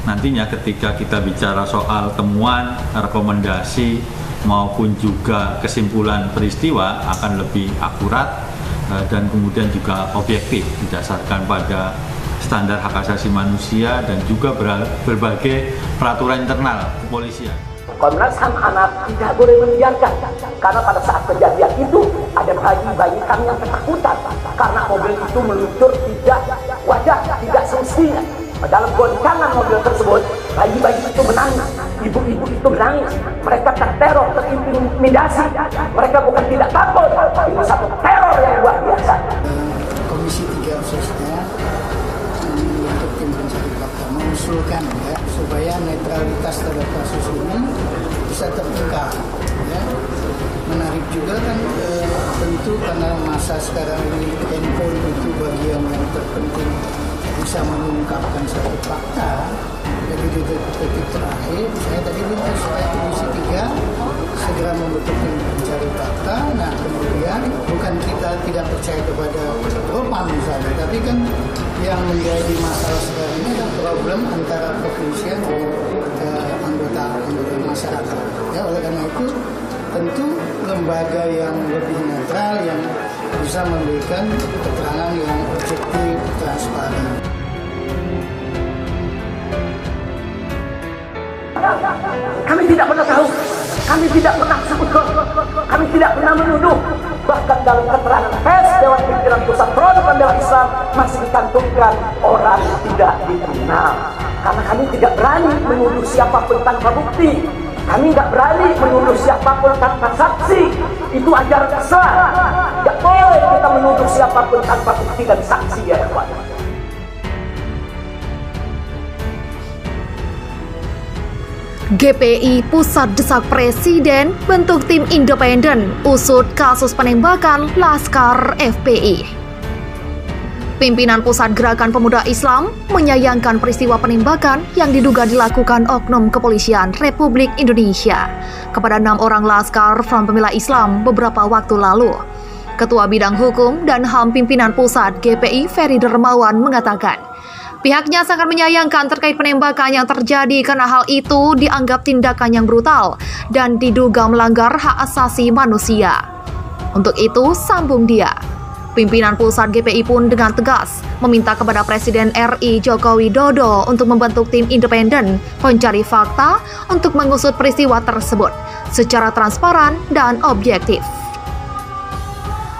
nantinya ketika kita bicara soal temuan, rekomendasi maupun juga kesimpulan peristiwa akan lebih akurat dan kemudian juga objektif didasarkan pada standar hak asasi manusia dan juga berbagai peraturan internal kepolisian. Komnas HAM anak tidak boleh membiarkan, karena pada saat kejadian itu ada bayi kami yang ketakutan karena mobil itu meluncur tidak wajar, tidak semestinya. Dalam goncangan mobil tersebut, bayi-bayi itu menangis, ibu-ibu itu menangis, mereka terteror, terintimidasi, mereka bukan tidak takut, ini satu teror yang luar biasa. Komisi 3 khususnya membentuk tim pencari fakta, mengusulkan ya, supaya netralitas terhadap kasus ini bisa terungkap. Ya. Menarik juga kan tentu karena masa sekarang ini handphone itu bagian yang terpenting bisa mengungkapkan satu fakta. Jadi di detik terakhir saya tadi minta supaya Komisi 3 segera membentuk tim pencari fakta. Nah kemudian bukan kita tidak percaya kepada propam misalnya, tapi kan yang menjadi masalah sekarang ini adalah problem antara kepolisian dengan anggota masyarakat. Ya, oleh karena itu tentu lembaga yang lebih netral yang bisa memberikan keterangan yang objektif, transparan. Kami tidak pernah tahu, kami tidak pernah sebutkan, kami tidak pernah menuduh. Bahkan dalam keterangan pers Dewan Pimpinan Pusat Front Pembela Islam masih dicantumkan orang tidak dikenal. Karena kami tidak berani menuduh siapapun tanpa bukti. Kami nggak berani menuduh siapapun tanpa saksi. Itu ajaran Islam. Nggak boleh kita menuduh siapapun tanpa bukti dan saksi, ya Pak. GPI Pusat desak Presiden bentuk tim independen usut kasus penembakan Laskar FPI. Pimpinan Pusat Gerakan Pemuda Islam menyayangkan peristiwa penembakan yang diduga dilakukan oknum kepolisian Republik Indonesia kepada 6 orang Laskar Front Pembela Islam beberapa waktu lalu. Ketua Bidang Hukum dan HAM Pimpinan Pusat GPI Ferry Dermawan mengatakan, pihaknya sangat menyayangkan terkait penembakan yang terjadi karena hal itu dianggap tindakan yang brutal dan diduga melanggar hak asasi manusia. Untuk itu, sambung dia, pimpinan pusat GPI pun dengan tegas meminta kepada Presiden RI Joko Widodo untuk membentuk tim independen pencari fakta untuk mengusut peristiwa tersebut secara transparan dan objektif.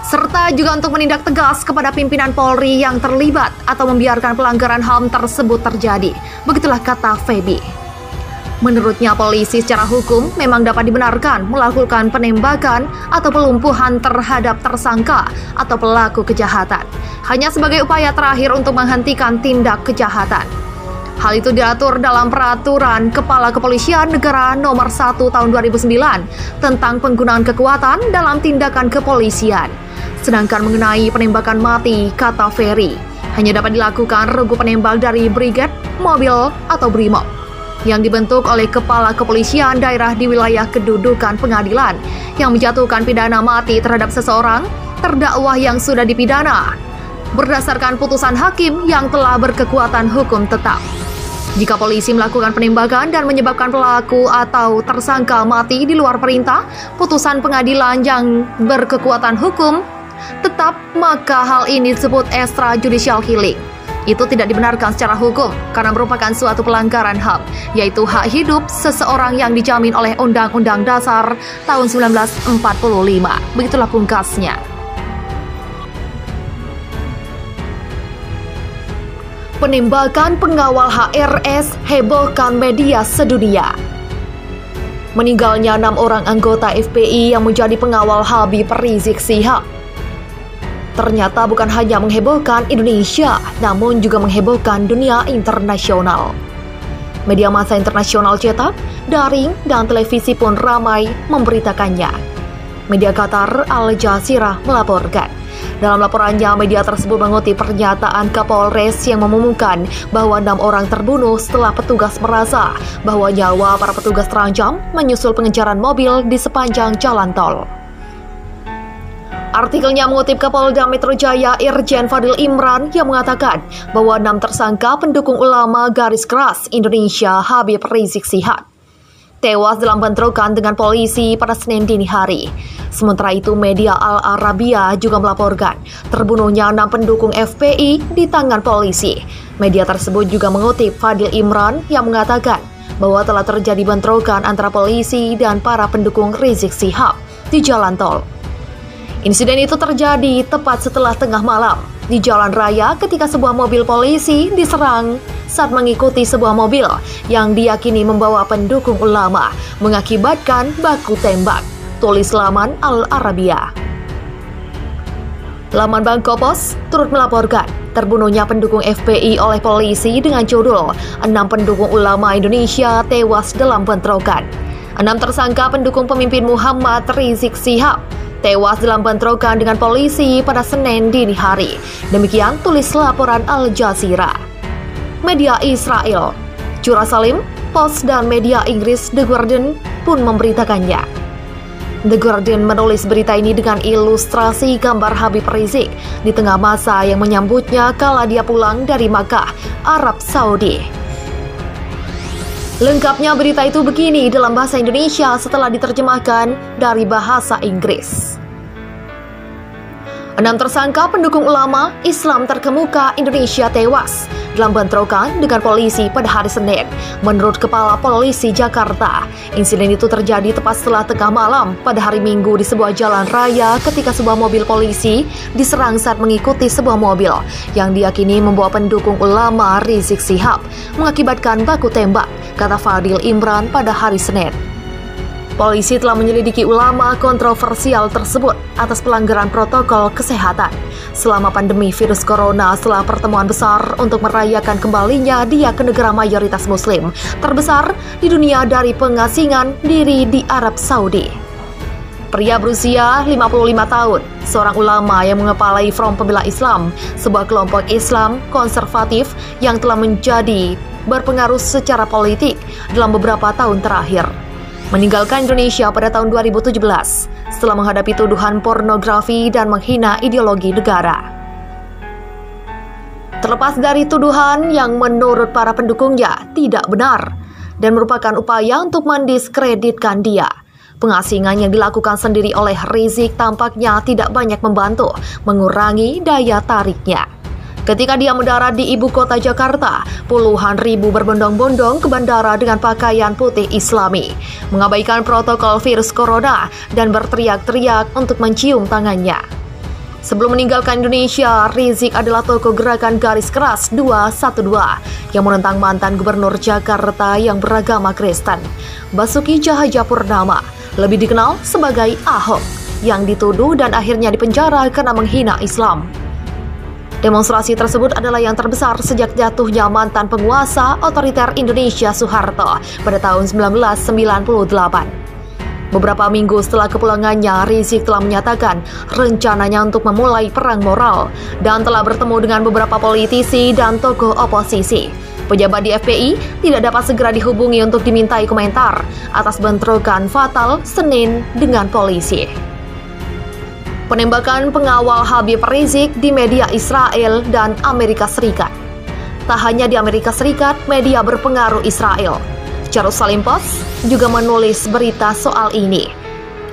Serta juga untuk menindak tegas kepada pimpinan Polri yang terlibat atau membiarkan pelanggaran HAM tersebut terjadi. Begitulah kata Feby. Menurutnya, polisi secara hukum memang dapat dibenarkan melakukan penembakan atau pelumpuhan terhadap tersangka atau pelaku kejahatan, hanya sebagai upaya terakhir untuk menghentikan tindak kejahatan. Hal itu diatur dalam Peraturan Kepala Kepolisian Negara Nomor 1 Tahun 2009 tentang penggunaan kekuatan dalam tindakan kepolisian. Sedangkan mengenai penembakan mati, kata Ferry, hanya dapat dilakukan regu penembak dari brigade, mobil, atau brimob yang dibentuk oleh Kepala Kepolisian daerah di wilayah kedudukan pengadilan yang menjatuhkan pidana mati terhadap seseorang terdakwa yang sudah dipidana berdasarkan putusan hakim yang telah berkekuatan hukum tetap. Jika polisi melakukan penembakan dan menyebabkan pelaku atau tersangka mati di luar perintah putusan pengadilan yang berkekuatan hukum tetap, maka hal ini disebut extrajudicial killing. Itu tidak dibenarkan secara hukum karena merupakan suatu pelanggaran HAM, yaitu hak hidup seseorang yang dijamin oleh Undang-Undang Dasar tahun 1945. Begitulah pungkasnya. Penembakan pengawal HRS hebohkan media sedunia. Meninggalnya 6 orang anggota FPI yang menjadi pengawal Habib Rizik Syihab ternyata bukan hanya menghebohkan Indonesia, namun juga menghebohkan dunia internasional. Media massa internasional cetak, daring, dan televisi pun ramai memberitakannya. Media Qatar Al Jazeera melaporkan. Dalam laporannya, media tersebut mengutip pernyataan Kapolres yang mengumumkan bahwa 6 orang terbunuh setelah petugas merasa bahwa nyawa para petugas terancam menyusul pengejaran mobil di sepanjang jalan tol. Artikelnya mengutip Kapolda Metro Jaya Irjen Fadil Imran yang mengatakan bahwa 6 tersangka pendukung ulama garis keras Indonesia Habib Rizik Syihab tewas dalam bentrokan dengan polisi pada Senin dini hari. Sementara itu, media Al Arabiya juga melaporkan terbunuhnya 6 pendukung FPI di tangan polisi. Media tersebut juga mengutip Fadil Imran yang mengatakan bahwa telah terjadi bentrokan antara polisi dan para pendukung Rizik Syihab di jalan tol. Insiden itu terjadi tepat setelah tengah malam di jalan raya ketika sebuah mobil polisi diserang saat mengikuti sebuah mobil yang diyakini membawa pendukung ulama, mengakibatkan baku tembak. Tulis laman Al Arabiya. Laman Bangkopos turut melaporkan terbunuhnya pendukung FPI oleh polisi dengan judul 6 pendukung ulama Indonesia tewas dalam bentrokan. 6 tersangka pendukung pemimpin Muhammad Rizik Syihab tewas dalam bentrokan dengan polisi pada Senin dini hari. Demikian tulis laporan Al Jazeera. Media Israel, Jerusalem Post dan media Inggris The Guardian pun memberitakannya. The Guardian menulis berita ini dengan ilustrasi gambar Habib Rizik di tengah masa yang menyambutnya kala dia pulang dari Makkah, Arab Saudi. Lengkapnya berita itu begini dalam bahasa Indonesia setelah diterjemahkan dari bahasa Inggris. 6 tersangka pendukung ulama Islam terkemuka Indonesia tewas dalam bentrokan dengan polisi pada hari Senin. Menurut Kepala Polisi Jakarta, insiden itu terjadi tepat setelah tengah malam pada hari Minggu di sebuah jalan raya ketika sebuah mobil polisi diserang saat mengikuti sebuah mobil yang diyakini membawa pendukung ulama Rizik Syihab, mengakibatkan baku tembak, kata Fadil Imran pada hari Senin. Polisi telah menyelidiki ulama kontroversial tersebut atas pelanggaran protokol kesehatan selama pandemi virus corona setelah pertemuan besar untuk merayakan kembalinya dia ke negara mayoritas muslim terbesar di dunia dari pengasingan diri di Arab Saudi. Pria berusia 55 tahun, seorang ulama yang mengepalai Front Pembela Islam, sebuah kelompok Islam konservatif yang telah menjadi berpengaruh secara politik dalam beberapa tahun terakhir, meninggalkan Indonesia pada tahun 2017 setelah menghadapi tuduhan pornografi dan menghina ideologi negara. Terlepas dari tuduhan yang menurut para pendukungnya tidak benar dan merupakan upaya untuk mendiskreditkan dia, pengasingan yang dilakukan sendiri oleh Rizik tampaknya tidak banyak membantu mengurangi daya tariknya. Ketika dia mendarat di ibu kota Jakarta, puluhan ribu berbondong-bondong ke bandara dengan pakaian putih Islami, mengabaikan protokol virus corona dan berteriak-teriak untuk mencium tangannya. Sebelum meninggalkan Indonesia, Rizik adalah tokoh gerakan garis keras 212 yang menentang mantan gubernur Jakarta yang beragama Kristen, Basuki Cahayapurnama, lebih dikenal sebagai Ahok, yang dituduh dan akhirnya dipenjara karena menghina Islam. Demonstrasi tersebut adalah yang terbesar sejak jatuhnya mantan penguasa otoriter Indonesia Soeharto pada tahun 1998. Beberapa minggu setelah kepulangannya, Rizik telah menyatakan rencananya untuk memulai perang moral dan telah bertemu dengan beberapa politisi dan tokoh oposisi. Pejabat di FPI tidak dapat segera dihubungi untuk dimintai komentar atas bentrokan fatal Senin dengan polisi. Penembakan pengawal Habib Rizik di media Israel dan Amerika Serikat. Tak hanya di Amerika Serikat, media berpengaruh Israel, Jerusalem Post, juga menulis berita soal ini.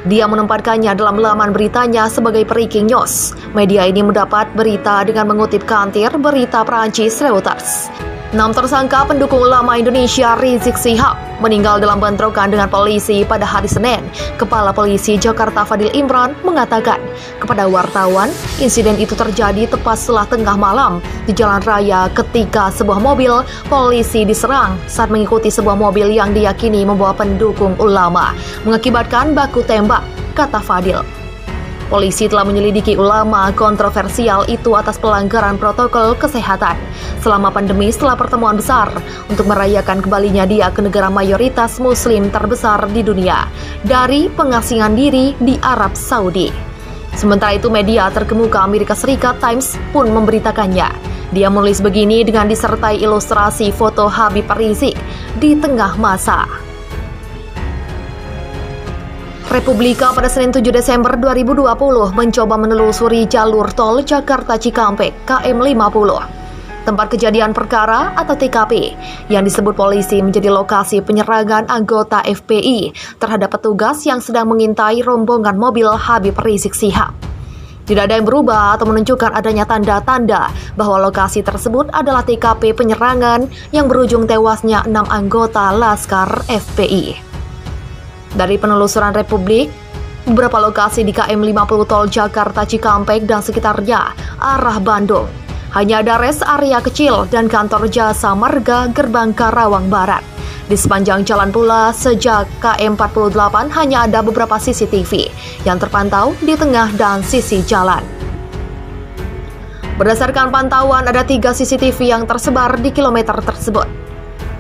Dia menempatkannya dalam laman beritanya sebagai breaking news. Media ini mendapat berita dengan mengutip kantor berita Prancis Reuters. 6 tersangka pendukung ulama Indonesia Rizik Syihab meninggal dalam bentrokan dengan polisi pada hari Senin. Kepala Polisi Jakarta Fadil Imran mengatakan kepada wartawan, insiden itu terjadi tepat setelah tengah malam di jalan raya ketika sebuah mobil polisi diserang saat mengikuti sebuah mobil yang diyakini membawa pendukung ulama, mengakibatkan baku tembak, kata Fadil. Polisi telah menyelidiki ulama kontroversial itu atas pelanggaran protokol kesehatan selama pandemi setelah pertemuan besar untuk merayakan kembalinya dia ke negara mayoritas muslim terbesar di dunia dari pengasingan diri di Arab Saudi. Sementara itu, media terkemuka Amerika Serikat Times pun memberitakannya. Dia menulis begini dengan disertai ilustrasi foto Habib Rizik di tengah masa. Republika pada Senin 7 Desember 2020 mencoba menelusuri jalur tol Jakarta Cikampek KM 50. Tempat kejadian perkara atau TKP yang disebut polisi menjadi lokasi penyerangan anggota FPI terhadap petugas yang sedang mengintai rombongan mobil Habib Rizik Syihab. Tidak ada yang berubah atau menunjukkan adanya tanda-tanda bahwa lokasi tersebut adalah TKP penyerangan yang berujung tewasnya 6 anggota Laskar FPI. Dari penelusuran Republik, beberapa lokasi di KM 50 tol Jakarta Cikampek dan sekitarnya arah Bandung hanya ada rest area kecil dan kantor jasa marga Gerbang Karawang Barat. Di sepanjang jalan pula sejak KM 48 hanya ada beberapa CCTV yang terpantau di tengah dan sisi jalan. Berdasarkan pantauan ada 3 CCTV yang tersebar di kilometer tersebut.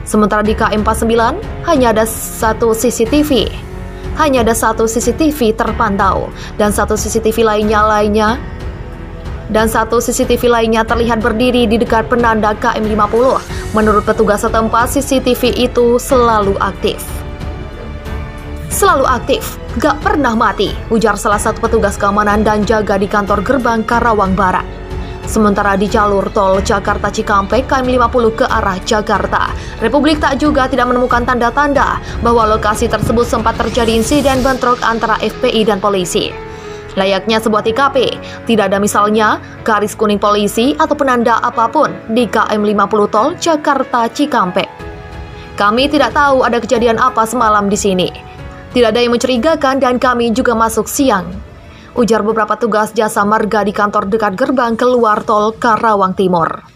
Sementara di KM 49 hanya ada satu CCTV terpantau dan satu CCTV lainnya terlihat berdiri di dekat penanda KM 50. Menurut petugas setempat, CCTV itu selalu aktif. Selalu aktif, gak pernah mati, ujar salah satu petugas keamanan dan jaga di kantor Gerbang Karawang Barat. Sementara di jalur tol Jakarta Cikampek KM 50 ke arah Jakarta, Republik juga tidak menemukan tanda-tanda bahwa lokasi tersebut sempat terjadi insiden bentrok antara FPI dan polisi. Layaknya sebuah TKP, tidak ada misalnya garis kuning polisi atau penanda apapun di KM 50 tol Jakarta Cikampek. Kami tidak tahu ada kejadian apa semalam di sini. Tidak ada yang mencurigakan dan kami juga masuk siang, ujar beberapa tugas jasa marga di kantor dekat gerbang keluar tol Karawang Timur.